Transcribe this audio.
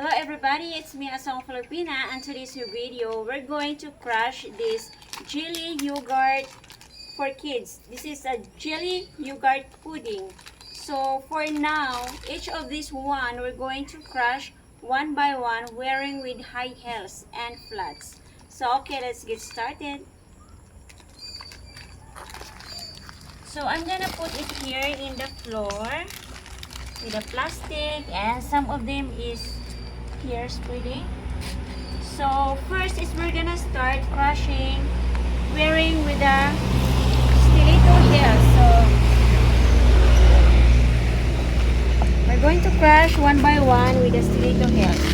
Hello everybody, it's me Asong Filipina, and today's video we're going to crush this jelly yogurt for kids. This is a jelly yogurt pudding. So for now, each of these one we're going to crush one by one, wearing with high heels and flats. So okay, let's get started. So I'm gonna put it here in the floor with a plastic, and some of them is here spreading. So first is we're gonna start crushing wearing with a stiletto here. So we're going to crush one by one with the stiletto heels.